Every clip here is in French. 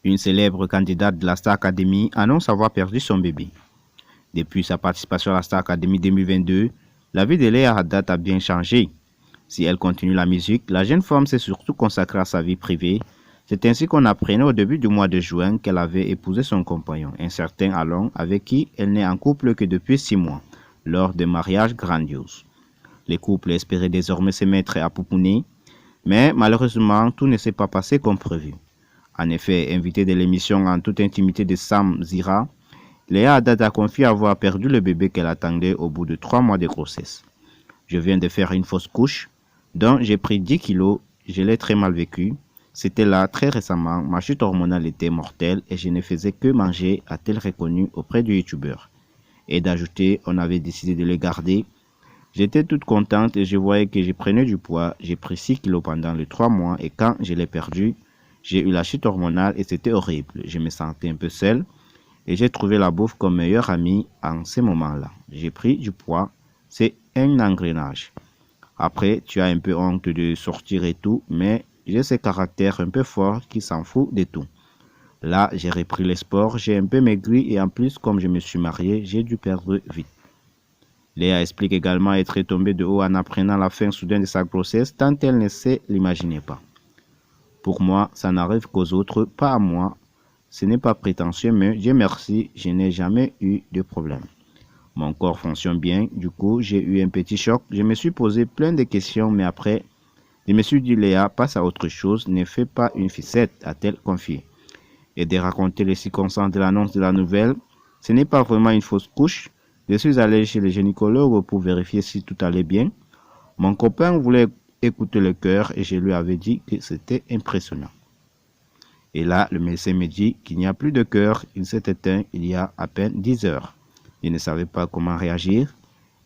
Une célèbre candidate de la Star Academy annonce avoir perdu son bébé. Depuis sa participation à la Star Academy 2022, la vie de Léa Haddad a bien changé. Si elle continue la musique, la jeune femme s'est surtout consacrée à sa vie privée. C'est ainsi qu'on apprenait au début du mois de juin qu'elle avait épousé son compagnon, un certain Alon, avec qui elle n'est en couple que depuis 6 mois, lors de mariages grandioses. Les couples espéraient désormais se mettre à pouponner, mais malheureusement, tout ne s'est pas passé comme prévu. En effet, invitée de l'émission En toute intimité de Sam Zira, Léa Haddad a confié avoir perdu le bébé qu'elle attendait au bout de 3 mois de grossesse. Je viens de faire une fausse couche, dont j'ai pris 10 kilos, je l'ai très mal vécu. C'était là très récemment, ma chute hormonale était mortelle et je ne faisais que manger, a-t-elle reconnu auprès du youtubeur. Et d'ajouter, on avait décidé de le garder. J'étais toute contente et je voyais que je prenais du poids. J'ai pris 6 kilos pendant les 3 mois et quand je l'ai perdu, j'ai eu la chute hormonale et c'était horrible. Je me sentais un peu seule et j'ai trouvé la bouffe comme meilleure amie en ces moments-là. J'ai pris du poids, c'est un engrenage. Après, tu as un peu honte de sortir et tout, mais j'ai ce caractère un peu fort qui s'en fout de tout. Là, j'ai repris le sport, j'ai un peu maigri et en plus, comme je me suis marié, j'ai dû perdre vite. Léa explique également être tombée de haut en apprenant la fin soudaine de sa grossesse tant elle ne se l'imaginait pas. Pour moi, ça n'arrive qu'aux autres, pas à moi. Ce n'est pas prétentieux, mais Dieu merci, je n'ai jamais eu de problème. Mon corps fonctionne bien, du coup, j'ai eu un petit choc. Je me suis posé plein de questions, mais après, je me suis dit, Léa, passe à autre chose, ne fais pas une ficette, a-t-elle confié. Et de raconter les circonstances de l'annonce de la nouvelle, ce n'est pas vraiment une fausse couche. Je suis allé chez le gynécologue pour vérifier si tout allait bien. Mon copain voulait écouter le cœur et je lui avais dit que c'était impressionnant. Et là, le médecin me dit qu'il n'y a plus de cœur, il s'est éteint il y a à peine 10 heures. Je ne savais pas comment réagir.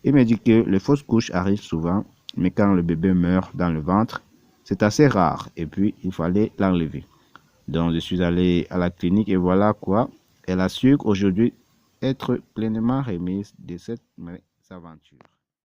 Il me dit que les fausses couches arrivent souvent, mais quand le bébé meurt dans le ventre, c'est assez rare et puis il fallait l'enlever. Donc je suis allé à la clinique et voilà quoi. Elle assure aujourd'hui être pleinement remise de cette mésaventure.